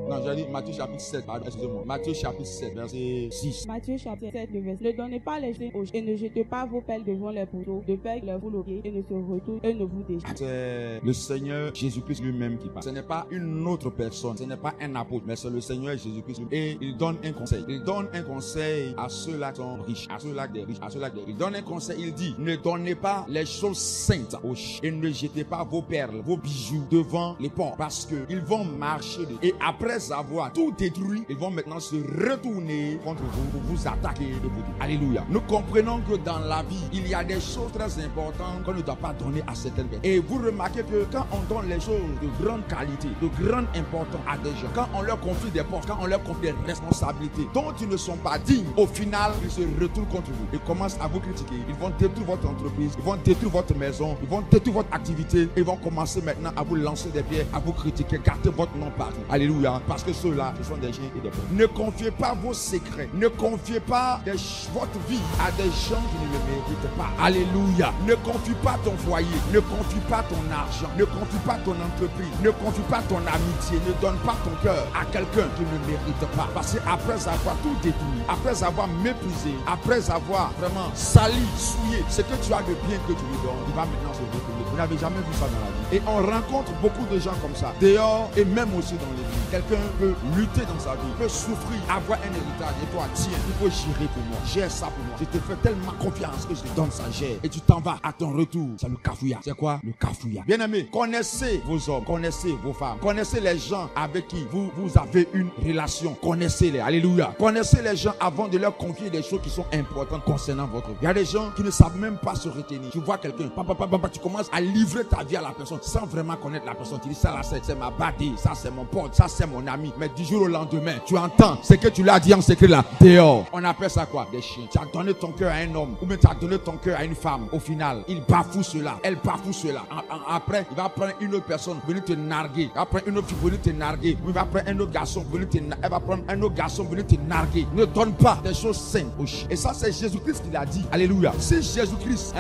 Non, j'ai dit Matthieu chapitre 7, pardon, excusez-moi. Matthieu chapitre 7, verset 6. Matthieu chapitre 7, le verset. Ne donnez pas les chiens aux chiens et ne jetez pas vos pelles devant les poteaux, de peur qu'ils les foulent aux pieds et ne se retournent et ne vous déchirent. C'est le Seigneur Jésus-Christ lui-même qui parle. Ce n'est pas une autre personne, ce n'est pas un apôtre, mais c'est le Seigneur Jésus-Christ. Et il donne un conseil. Il donne un conseil à ceux-là qui sont riches, à ceux-là des riches, à ceux-là des riches. Il donne un conseil, il dit, ne donnez pas les choses saintes aux chiens et ne jetez pas vos perles, vos bijoux devant les porcs, parce qu'ils vont marcher et après avoir tout détruit, ils vont maintenant se retourner contre vous pour vous attaquer de vous. Alléluia. Nous comprenons que dans la vie, il y a des choses très importantes qu'on ne doit pas donner à certaines personnes. Et vous remarquez que quand on donne les choses de grande qualité, de grande importance à des gens, quand on leur confie des postes, quand on leur confie des responsabilités dont ils ne sont pas dignes, au final, ils se retournent contre vous et commencent à vous critiquer. Ils vont détruire votre entreprise, ils vont détruire votre maison, ils vont détruire votre activité et ils vont commencer maintenant à vous lancer des pierres, à vous critiquer, gâter votre nom partout. Alléluia. Parce que ceux-là, ce sont des chiens et des porcs. Ne confiez pas vos secrets, ne confiez pas votre vie à des gens qui ne le méritent pas. Alléluia. Ne confie pas ton foyer, ne confie pas ton argent, ne confie pas ton entreprise, ne confie pas ton amitié, ne donne pas ton cœur à quelqu'un qui ne mérite pas. Parce qu'après avoir tout détruit, après avoir méprisé, après avoir vraiment sali, souillé ce que tu as de bien que tu lui donnes, il va maintenant se retourner. Vous n'avez jamais vu ça dans la vie. Et on rencontre beaucoup de gens comme ça, dehors et même aussi dans l'église. Quelqu'un peut lutter dans sa vie, peut souffrir, avoir un héritage. Et toi, tiens, il faut gérer pour moi. Gère ça pour moi. Je te fais tellement confiance que je te donne ça, gère. Et tu t'en vas à ton retour. C'est le cafouillard. C'est quoi? Le cafouillard. Bien aimé, connaissez vos hommes, connaissez vos femmes, connaissez les gens avec qui vous avez une relation. Connaissez-les. Alléluia. Connaissez les gens avant de leur confier des choses qui sont importantes concernant votre vie. Il y a des gens qui ne savent même pas se retenir. Tu vois quelqu'un, tu commences à livrer ta vie à la personne sans vraiment connaître la personne. Tu dis ça là, c'est ma badée, ça c'est mon pote, ça c'est mon ami. Mais du jour au lendemain, tu entends ce que tu lui as dit en secret là, dehors. On appelle ça quoi? Des chiens. Tu as donné ton cœur à un homme ou bien tu as donné ton cœur à une femme. Au final, il bafoue cela, elle bafoue cela. Après, il va prendre une autre personne venir te narguer. Il va prendre une autre fille venir te narguer. Il va prendre un autre garçon venir te narguer. Elle va prendre un autre garçon venir te narguer. Ne donne pas des choses saines aux chiens. Et ça, c'est Jésus-Christ qui l'a dit. Alléluia. Si Jésus-Christ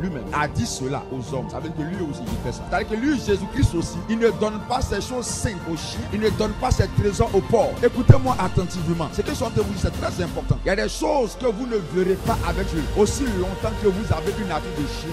lui-même a dit cela aux hommes, ça veut dire que lui aussi il fait ça. C'est-à-dire que lui, Jésus-Christ aussi, il ne donne pas ces choses saines aux chiens. Il ne donne pas ses trésors aux porcs. Écoutez-moi attentivement. Ce que je suis en train de vous dire, c'est très important. Il y a des choses que vous ne verrez pas avec Dieu aussi longtemps que vous avez une attitude de chien.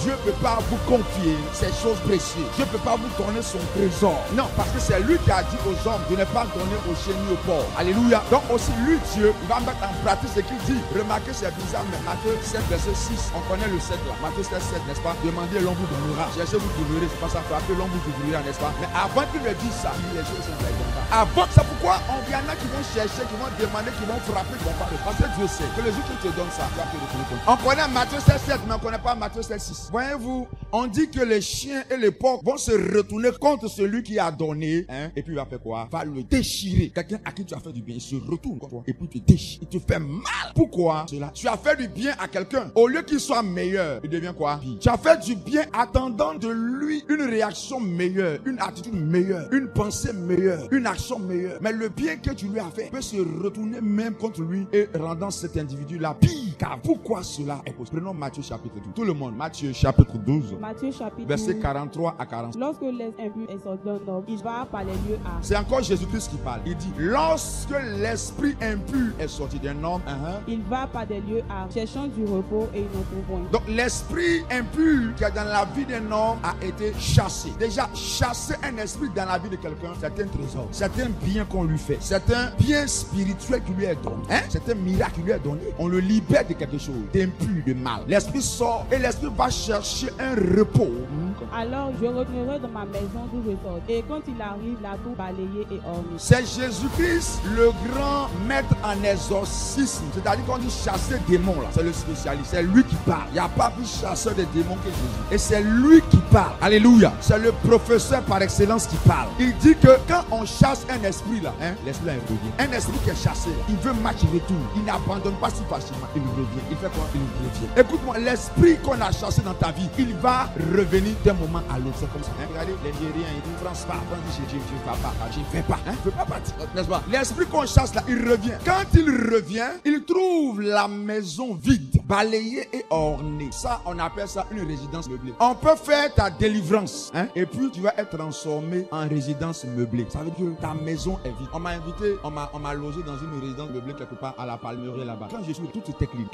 Dieu ne peut pas vous confier ces choses précieuses. Dieu ne peut pas vous donner son trésor. Non, parce que c'est lui qui a dit aux hommes de ne pas donner aux chiens ni aux porcs. Alléluia. Donc aussi lui, Dieu, il va mettre en pratique ce qu'il dit. Remarquez, c'est bizarre, mais Matthieu 7, verset 6. On connaît le 7 là. Matthieu 7, n'est-ce pas? Demandez, l'on vous donnera. Cherchez, vous trouverez. C'est pas ça. Frappez, l'on vous ouvrira, n'est-ce pas? Mais avant qu'il ne dise ça, il les choses sont très importantes. Avant, c'est pourquoi il y en a qui vont chercher, qui vont demander, qui vont frapper, qui vont parler. Parce que Dieu sait que le jour qu'il te donne ça, tu vas te retrouver contre. On connaît Matthieu 7, 7, mais on ne connaît pas Matthieu 7, 6. Voyez-vous, on dit que les chiens et les porcs vont se retourner contre celui qui a donné, et puis il va faire quoi? Va le déchirer. Quelqu'un à qui tu as fait du bien, il se retourne contre toi, et puis il te déchire. Il te fait mal. Pourquoi cela? Tu as fait du bien à quelqu'un. Au lieu qu'il soit meilleur, il devient quoi? Pire. Tu as fait du bien attendant de lui une réaction meilleure, une attitude meilleure, une pensée meilleure, une action meilleure. Mais le bien que tu lui as fait peut se retourner même contre lui et rendant cet individu-là pire. Car pourquoi cela est possible? Prenons Matthieu chapitre 12. Tout le monde, Matthieu chapitre 12. Matthieu chapitre 12. Verset 43 à 40. Lorsque l'esprit impur est sorti d'un homme, il va par les lieux à... C'est encore Jésus-Christ qui parle. Il dit, lorsque l'esprit impur est sorti d'un homme, il va par des lieux à cherchant du repos et il n'en trouve point. Donc l'esprit impur qui est dans la vie d'un homme a été chassé. Déjà, chasser un esprit dans la vie de quelqu'un, c'est un trésor. C'est un bien qu'on lui fait. C'est un bien spirituel qui lui est donné. C'est un miracle qui lui est donné. On le libère de quelque chose, d'impur, de mal. L'esprit sort et l'esprit va chercher un repos. Alors je retournerai dans ma maison d'où je sors. Et quand il arrive, la tour balayée et ornée. C'est Jésus-Christ, le grand maître en exorcisme. C'est-à-dire qu'on dit chasser démons là. C'est le spécialiste. C'est lui qui parle. Il n'y a pas plus chasseur de démons que Jésus. Et c'est lui qui parle. Alléluia. C'est le professeur par excellence qui parle. Il dit que quand on chasse un esprit là, l'esprit là il revient. Un esprit qui est chassé, il veut match retour. Il n'abandonne pas si facilement. Il revient. Il fait quoi? Il revient. Écoute-moi, l'esprit qu'on a chassé dans ta vie, il va revenir d'un moment à l'autre. C'est comme ça. Regardez, les Nigériens, ils disent France pas. France dit je ne vais pas. Je ne fais pas. Je ne veux pas partir. N'est-ce pas? L'esprit qu'on chasse là, il revient. Quand il revient, il trouve la maison vide. balayée et ornée. Ça, on appelle ça une résidence meublée. On peut faire ta délivrance, hein, et puis tu vas être transformé en résidence meublée. Ça veut dire que ta maison est vide. On m'a invité, on m'a logé dans une résidence meublée quelque part à la Palmeraie là-bas. Quand je suis, tout était clean.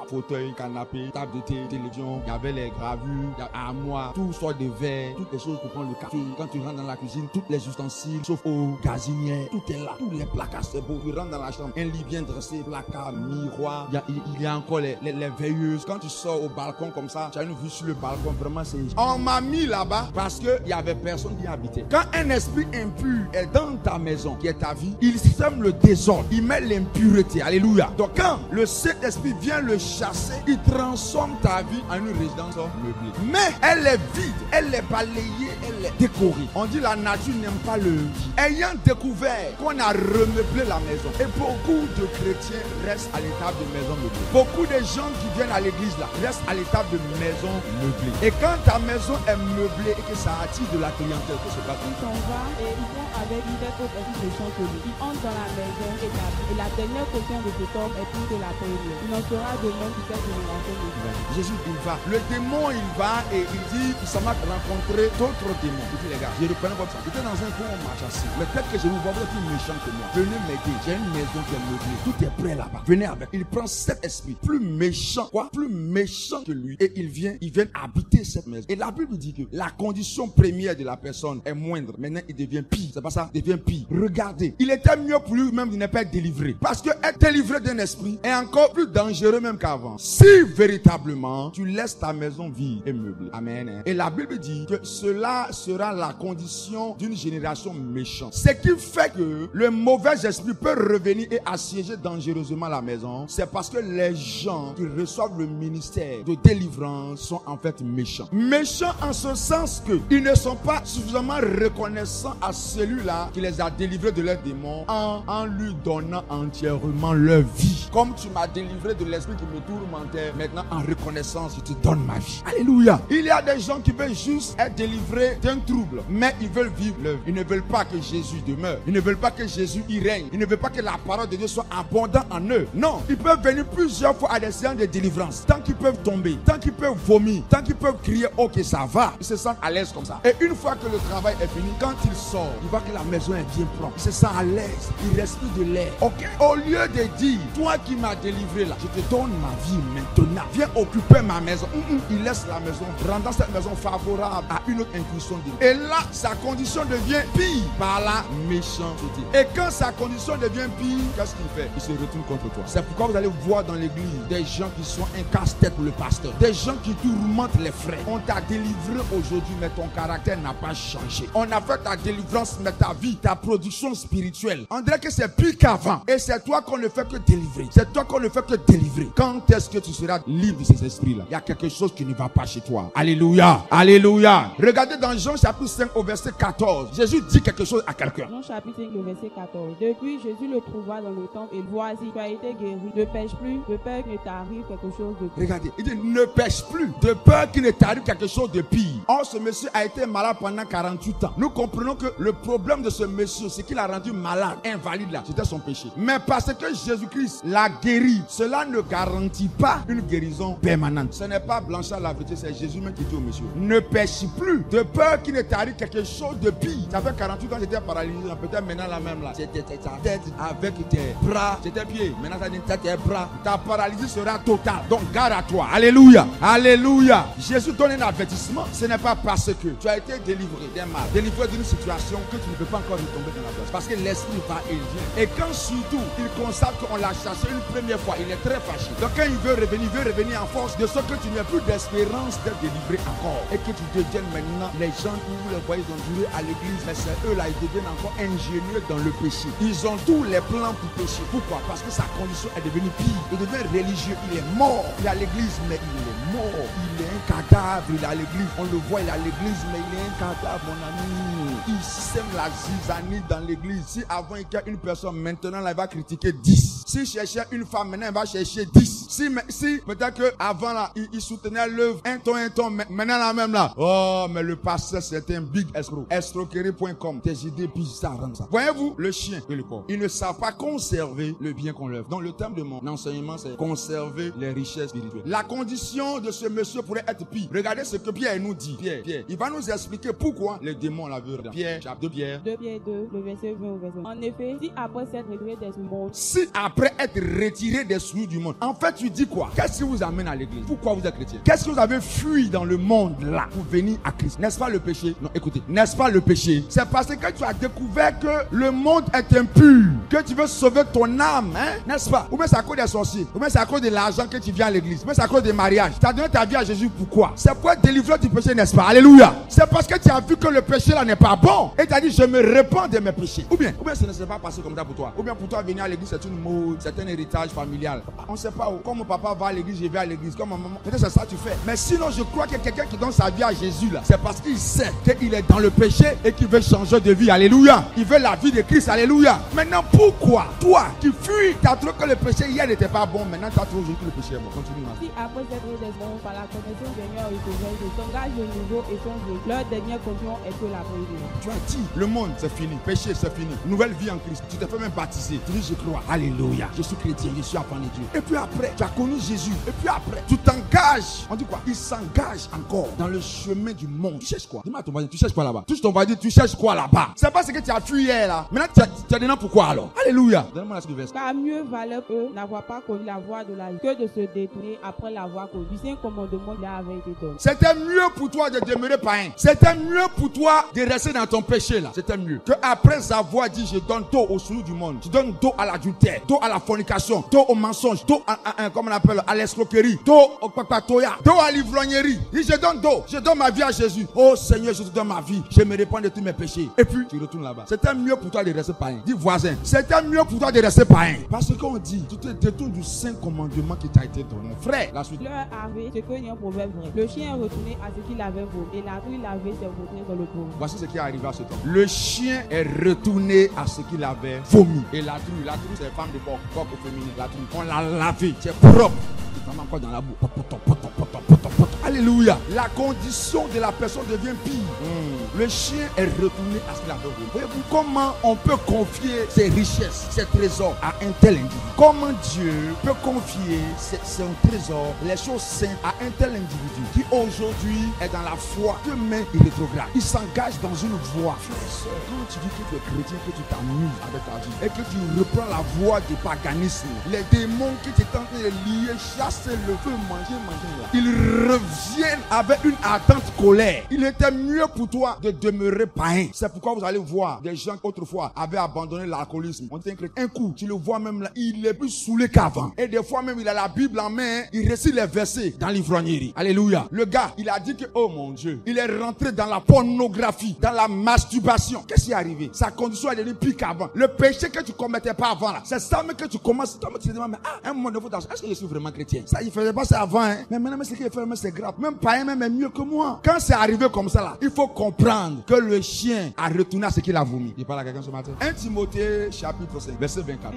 Fauteuil, canapé, table de thé, télévision, il y avait les gravures, armoire, tout sort de verre, toutes les choses pour prendre le café. Quand tu rentres dans la cuisine, tous les ustensiles, sauf eau, gazinière, tout est là. Tous les placards, c'est beau. Tu rentres dans la chambre, un lit bien dressé, placard, miroir. Il y a encore les veilleuses. Quand tu sors au balcon comme ça, tu as une vue sur le balcon. Vraiment, c'est... On m'a mis là-bas parce qu'il y avait personne qui habitait. Quand un esprit impur est dans ta maison, qui est ta vie, il sème le désordre. Il met l'impureté. Alléluia. Donc quand le Saint-Esprit vient le chasser, il transforme ta vie en une résidence meublée. Mais elle est vide, elle est balayée, elle est décorée. On dit la nature n'aime pas le vide. Ayant découvert qu'on a remeublé la maison, et beaucoup de chrétiens restent à l'étape de maison meublée. Beaucoup de gens qui viennent à l'église là restent à l'étape de maison meublée. Et quand ta maison est meublée et que ça attire de la clientèle, que se passe? Ils s'en vont et ils vont avec une tête autre esprit méchant que lui. Ils entrent dans la maison établie. Et la dernière question de cet homme est plus que la première. Il en sera de même pour cette génération. Jésus, il va. Le démon, il va et il dit, ça m'a rencontré d'autres démons. Il dit, les gars, je reconnais votre sang. J'étais dans un coin, on marche assis. Mais peut-être que je vous vois, vous êtes plus méchant que moi. Venez m'aider. J'ai une maison qui est meublée. Tout est prêt là-bas. Venez avec. Il prend cet esprit plus méchant, plus méchant que lui. Et il vient habiter cette maison. Et la Bible dit que la condition première de la personne est moindre. Maintenant, il devient pire. C'est pas ça? Il devient pire. Regardez. Il était mieux pour lui-même de ne pas être délivré. Parce que être délivré d'un esprit est encore plus dangereux même qu'avant. Si véritablement tu laisses ta maison vide et meublée. Amen. Et la Bible dit que cela sera la condition d'une génération méchante. Ce qui fait que le mauvais esprit peut revenir et assiéger dangereusement la maison, c'est parce que les gens qui reçoivent le ministère de délivrance sont en fait méchants. Méchants en ce sens que ils ne sont pas suffisamment reconnaissants à celui-là qui les a délivrés de leurs démons en lui donnant entièrement leur vie. Comme tu m'as délivré de l'esprit qui me tourmentait, maintenant en reconnaissance, je te donne ma vie. Alléluia. Il y a des gens qui veulent juste être délivrés d'un trouble, mais ils veulent vivre leur vie. Ils ne veulent pas que Jésus demeure. Ils ne veulent pas que Jésus y règne. Ils ne veulent pas que la parole de Dieu soit abondante en eux. Non, ils peuvent venir plusieurs fois à des séances de délivrance. Tant qu'ils peuvent tomber, tant qu'ils peuvent vomir, tant qu'ils peuvent crier, ok, ça va. Ils se sentent à l'aise comme ça. Et une fois que le travail est fini, quand il sort, il voit que la maison est bien propre. Il se sent à l'aise. Il respire de l'air. Ok. Au lieu de dire, toi qui m'as délivré là, je te donne ma vie maintenant. Viens occuper ma maison. Il laisse la maison, rendant cette maison favorable à une autre incursion de lui. Et là, sa condition devient pire par la méchanceté. Et quand sa condition devient pire, qu'est-ce qu'il fait? Il se retourne contre toi. C'est pourquoi vous allez voir dans l'église des gens qui sont un casse-tête pour le pasteur. Des gens qui tourmentent les frères. On t'a délivré aujourd'hui, mais ton caractère n'a pas changé. On a fait ta délivrance, mais ta vie, ta production spirituelle, on dirait que c'est pire qu'avant. Et c'est toi qu'on ne fait que délivrer. C'est toi qu'on ne fait que délivrer. Quand est-ce que tu seras libre de ces esprits-là? Il y a quelque chose qui ne va pas chez toi. Alléluia. Alléluia. Regardez dans Jean chapitre 5 au verset 14. Jésus dit quelque chose à quelqu'un. Jean chapitre 5 le verset 14. Depuis, Jésus le trouva dans le temple et voici, tu as été guéri. Ne pêche plus, de peur qu'il ne t'arrive quelque chose de pire. Regardez, il dit ne pêche plus, de peur qu'il ne t'arrive quelque chose de pire. Or, ce monsieur a été malade pendant 48 ans. Nous comprenons que le problème de ce monsieur, c'est qu'il a rendu malade, invalide là. C'était son péché. Mais parce que Jésus-Christ l'a guéri, cela ne garantit pas une guérison permanente. Ce n'est pas Blanchard la vérité, c'est Jésus même qui dit au monsieur, ne pêche plus, de peur qu'il ne t'arrive quelque chose de pire. Ça fait 48 ans que j'étais paralysé, peut-être maintenant la même là. C'était ta tête avec tes bras, c'était pieds. Maintenant ça dit tes bras. Ta paralysie sera totale. Donc garde à toi. Alléluia. Alléluia. Jésus donne un avertissement. Ce n'est pas parce que tu as été délivré d'un mal, délivré d'une situation que tu ne peux pas encore retomber dans la place. Parce que l'esprit va et vient. Et quand surtout il constate qu'on l'a chassé une première fois, il est très fâché. Donc quand il veut revenir en force de ce que tu n'as plus d'espérance d'être délivré encore. Et que tu deviennes maintenant les gens où vous les voyez ont duré à l'église. Mais c'est eux là, ils deviennent encore ingénieux dans le péché. Ils ont tous les plans pour pécher. Pourquoi? Parce que sa condition est devenue pire. Il devient religieux. Il est mort. Il est à l'église, mais il est mort. Il est un cadavre. Il est à l'église. On le voit, il est à l'église, mais il est un cadavre, mon ami. Il sème la zizanie dans l'église. Si avant il y a une personne, maintenant là, il va critiquer 10. S'il cherchait une femme, maintenant il va chercher 10. Si peut-être que avant là, il soutenait l'œuvre un ton, maintenant là même là. Oh, mais le pasteur c'est un big escroc. Escroquerie.com, tes idées bizarres comme ça. Voyez-vous, le chien et le corps, ils ne savent pas conserver le bien qu'on leur. Donc le terme de mon enseignement c'est conserver les richesses spirituelles. La condition de ce monsieur pourrait être pire. Regardez ce que Pierre nous dit. Pierre, il va nous expliquer pourquoi les démons la veulent. Pierre, chapitre 2 Pierre. 2 Pierre 2, le verset 20 au verset 1. En effet, si après s'être retiré des souillures, si après être retiré des souillures du monde, en fait tu dis quoi? Qu'est-ce qui vous amène à l'église? Pourquoi vous êtes chrétien? Qu'est-ce que vous avez fui dans le monde là pour venir à Christ? N'est-ce pas le péché? Non, écoutez, n'est-ce pas le péché? C'est parce que tu as découvert que le monde est impur, que tu veux sauver ton âme, hein? N'est-ce pas? Ou bien c'est à cause des sorciers, ou bien c'est à cause de l'argent que tu viens à l'église, ou bien c'est à cause des mariages. Tu as donné ta vie à Jésus, pourquoi? C'est pour être délivré du péché, n'est-ce pas? Alléluia. C'est parce que tu as vu que le péché là n'est pas bon et tu as dit je me répands de mes péchés. Ou bien ce ne s'est pas passé comme ça pour toi. Ou bien pour toi venir à l'église c'est une mode, c'est un héritage familial. On ne sait pas où. Comme mon papa va à l'église, je vais à l'église. Comme ma maman, peut-être c'est ça que tu fais. Mais sinon je crois que quelqu'un qui donne sa vie à Jésus là, c'est parce qu'il sait qu'il est dans le péché et qu'il veut changer de vie. Alléluia. Il veut la vie de Christ. Alléluia. Maintenant pourquoi toi qui fuis, tu as trouvé que le péché hier n'était pas bon, maintenant tu as trouvé que le péché est bon. Continue. Si après cette raison, par la connaissance du Seigneur et de s'engage de nouveau et son jeu, leur dernière conclusion est que la première. Tu as dit, le monde c'est fini, péché c'est fini, nouvelle vie en Christ. Tu t'es fait même baptiser. Tu dis je crois. Alléluia. Je suis chrétien, je suis enfant de Dieu. Et puis après, tu as connu Jésus. Et puis après, tu t'engages. On dit quoi? Il s'engage encore dans le chemin du monde. Tu cherches quoi? Dis-moi à ton voisin, tu cherches quoi là-bas? Touche ton voisin, tu cherches quoi là-bas? C'est pas ce que tu as fui hier là. Maintenant tu as donné pourquoi alors? Alléluia. Donne-moi la suite du verset. Car mieux valait eux n'avoir pas connu la voie de la vie que de se détourner après l'avoir connu. Du saint commandement qui avait été donné. C'était mieux pour toi de demeurer païen. C'était mieux pour toi de rester dans ton péché là. C'était mieux que après avoir dit je donne dos au souillure du monde. Tu donnes dos à l'adultère, dos à la fornication, dos au mensonge, dos à comment on appelle, à l'escroquerie, dos au papatoya, dos à l'ivrognerie. Et je donne dos, je donne ma vie à Jésus. Oh Seigneur, je te donne ma vie. Je me répands de tous mes péchés. Et puis tu retournes là-bas. C'était mieux pour toi de rester païen. Dis voisin, c'était mieux pour toi de rester païen. Parce qu'on dit, tu te détournes du saint commandement qui t'a été donné. Frère, la suite. Leur avait ce qu'il y a un proverbe vrai. Le chien est retourné à ce qu'il avait voulu et la truie l'avait s'est retournée dans le pauvre. Voici ce qui est arrivé à cet homme. Le chien est retourné à ce qu'il avait vomi. Et la truie c'est femme de porc au féminin. La truie, on l'a lavé, c'est propre. Tu t'en encore dans la boue. Alléluia. La condition de la personne devient pire. Le chien est retourné à ce qu'il avait voulu. Voyez-vous comment on peut confier ses richesses, ses trésors à un tel individu? Comment Dieu peut confier son trésor, les choses saintes à un tel individu qui aujourd'hui est dans la foi, demain il rétrograde. Il s'engage dans une voie. Quand tu dis que tu es chrétien, que tu t'amuses avec ta vie et que tu reprends la voie du paganisme, les démons qui t'étaient en train de lier, chasser le feu, manger là, ils reviennent avec une ardente colère. Il était mieux pour toi de demeurer païen. C'est pourquoi vous allez voir des gens qui autrefois avaient abandonné l'alcoolisme. On était un coup, tu le vois même là, il est plus saoulé qu'avant. Et des fois même il a la Bible en main, il récite les versets dans l'ivrognerie. Alléluia. Le gars, il a dit que, oh mon Dieu, il est rentré dans la pornographie, dans la masturbation. Qu'est-ce qui est arrivé? Sa condition est devenue pire qu'avant. Le péché que tu commettais pas avant là, c'est ça même que tu commences. Toi, tu te demandes, mais un moment de est-ce que je suis vraiment chrétien? Ça, il faisait pas ça avant, hein. Mais maintenant, ce qu'il fait, c'est grave. Même païen même est mieux que moi. Quand c'est arrivé comme ça là, il faut comprendre que le chien a retourné à ce qu'il a vomi. Il parle à quelqu'un ce matin. 1 Timothée chapitre 5, verset 24.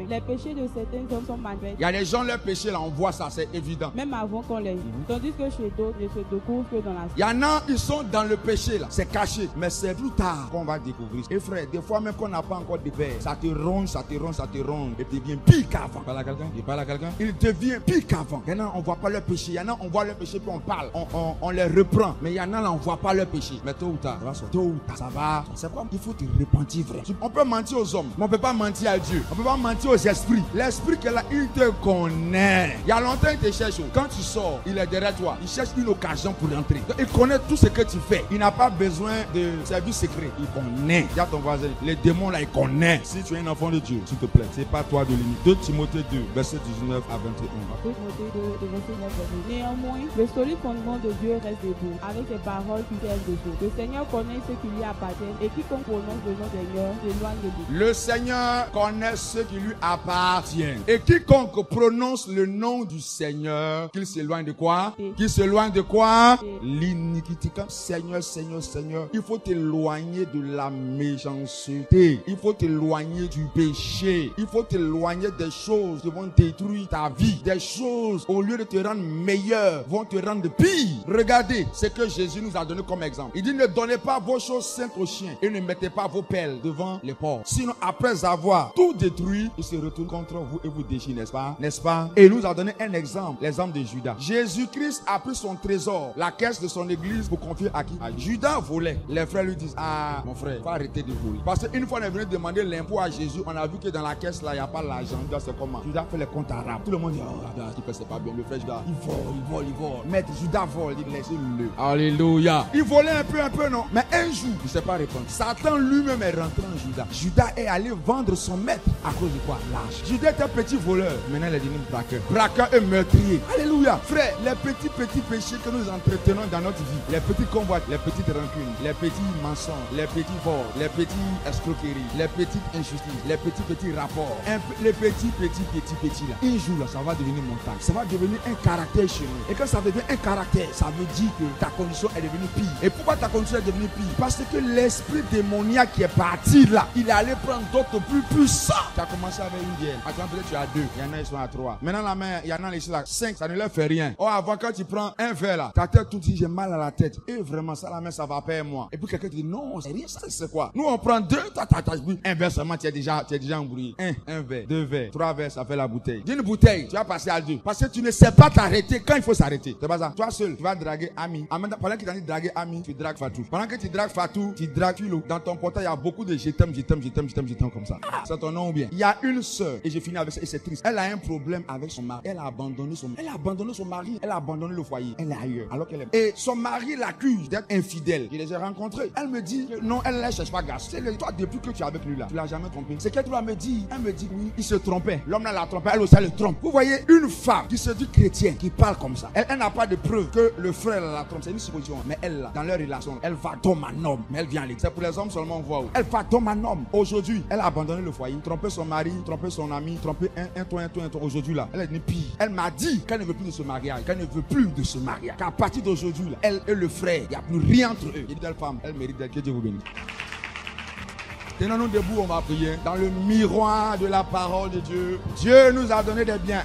Les péchés de certains hommes sont manifestes. Il y a des gens, leurs péchés là, on voit ça, c'est évident. Même avant qu'on les dise. Tandis que chez d'autres, ne se découvre que dans la... Il y en a, ils sont dans le péché là, c'est caché. Mais c'est plus tard qu'on va découvrir. Et frère, des fois même qu'on n'a pas encore de père, ça te ronge, ça te ronge, ça te ronge. Et devient pire qu'avant. Il parle à quelqu'un? Il parle à quelqu'un? Il devient pire qu'avant. Il y en a, on voit pas leur péché. Il y en a, on voit leur péché puis on parle. On les reprend. Mais il y en a là, on voit pas leur péché. Mais tôt ou tard, tôt ou tard, ça va. C'est quoi? Il faut te repentir, vrai. On peut mentir aux hommes, mais on peut pas mentir à Dieu. On peut pas mentir aux esprits. L'esprit que là, il te connaît. Il y a longtemps, il te cherche. Quand tu sors, il est derrière toi. Il cherche une occasion pour entrer. Donc, il connaît tout ce que tu fais. Il n'a pas besoin de service secret. Il connaît. Il y a ton voisin. Les démons là, il connaît. Si tu es un enfant de Dieu, s'il te plaît, c'est pas toi de limite. 2 Timothée 2, verset 19 à 21. 2 Timothée 2, verset 19 à 21. Néanmoins, le solide fondement de Dieu reste debout, avec ses paroles qui servent de choses. Le Seigneur connaît ceux qui lui appartiennent et quiconque prononce le nom du Seigneur s'éloigne de lui. Le Seigneur connaît ceux qui lui appartiennent. Et quiconque prononce le nom du Seigneur, qu'il s'éloigne de quoi? Qu'il s'éloigne de quoi? L'iniquité. Seigneur, Seigneur, Seigneur, il faut t'éloigner de la méchanceté. Il faut t'éloigner du péché. Il faut t'éloigner des choses qui vont détruire ta vie. Des choses, au lieu de te rendre meilleur, vont te rendre pire. Regardez ce que Jésus nous a donné comme exemple. Il dit, ne donnez pas vos choses saintes aux chiens et ne mettez pas vos pelles devant les porcs. Sinon, après avoir tout détruit, il se retourne contre vous et vous déchire, n'est-ce pas? N'est-ce pas? Et il nous a donné un exemple, l'exemple de Judas. Jésus-Christ a pris son trésor, la caisse de son église, pour confier à qui? À Judas volait. Les frères lui disent, ah, mon frère, faut arrêter de voler. Parce qu'une fois on est venu demander l'impôt à Jésus, on a vu que dans la caisse là, il n'y a pas l'argent. Judas, c'est comment? Judas fait les comptes arabes. Tout le monde dit, oh, Judas, il fait, c'est pas bien. Le frère Judas, il vole. Maître, Judas vole, il laisse-le. Alléluia. Il volait un peu, non? Mais un jour, il ne sait pas répondre. Satan lui-même est rentré en Judas. Judas est allé vendre son maître à cause de quoi? L'argent. Judas est un petit voleur. Maintenant, il est devenu braqueur. Braqueur et meurtrier. Alléluia. Frère, les petits péchés que nous entretenons dans notre vie, les petits convoites, les petites rancunes, les petits mensonges, les petits vols, les petits escroqueries, les petites injustices, les petits rapports, les petits là. Un jour là, ça va devenir montagne. Ça va devenir un caractère chez nous. Et quand ça devient un caractère, ça veut dire que ta condition est devenue pire. Et pourquoi ta condition est devenue pire? Parce que l'esprit démoniaque qui est parti là, il est allé prendre d'autres plus puissants. Tu as commencé avec une bière. Attends, peut-être tu as 2. Il y en a, ils sont à 3. Maintenant, la main, il y en a ici là, 5. Ça ne leur fait rien. Oh, avant, quand tu prends un verre là, ta tête tout dit, j'ai mal à la tête. Et vraiment, ça, la main, ça va pas moi. Et puis quelqu'un te dit, non, c'est rien, ça, c'est quoi? Nous, on prend 2, un verre seulement, tu es déjà embrouillé. Un verre, 2 verres, 3 verres, ça fait la bouteille. D'une bouteille, tu vas passer à 2. Parce que tu ne sais pas t'arrêter quand il faut s'arrêter. C'est pas ça. Toi seul, tu vas draguer Ami. Pendant qu'il t'a dit draguer Ami, tu dragues Fatou. Pendant que tu dragues Fatou, tu dragues Philo. Dans ton portail, il y a beaucoup de je t'aime comme ça. C'est ton nom ou bien? Il y a une sœur, et je finis avec ça, et c'est triste. Elle a un problème avec son mari. Elle a abandonné son mari. Elle a abandonné le foyer. Elle est ailleurs. Alors qu'elle est. Et son mari l'accuse d'être infidèle. Je les ai rencontrés. Elle me dit que non, elle ne cherche pas garçon. Toi, depuis que tu es avec lui là, tu l'as jamais trompé. C'est qu'elle doit me dire. Elle me dit oui, il se trompait. L'homme là l'a trompé, elle aussi elle le trompe. Vous voyez, une femme qui se dit chrétienne, qui parle comme ça, elle n'a pas de preuve que le frère la trompe. C'est une supposition. Mais elle là, dans leur relation, elle va tomber un homme. Mais elle vient à l'église. C'est pour les hommes seulement on voit où. Elle va tomber un homme. Aujourd'hui, elle a abandonné le foyer, trompé son mari, trompé son ami, trompé un toit. Aujourd'hui là, elle est une pire. Elle m'a dit qu'elle ne veut plus de ce mariage, qu'à partir d'aujourd'hui là, elle et le frère, il n'y a plus rien entre eux. Il dit telle femme, elle mérite d'être, que Dieu vous bénisse. Tenons-nous debout, on va prier dans le miroir de la parole de Dieu. Dieu nous a donné des biens.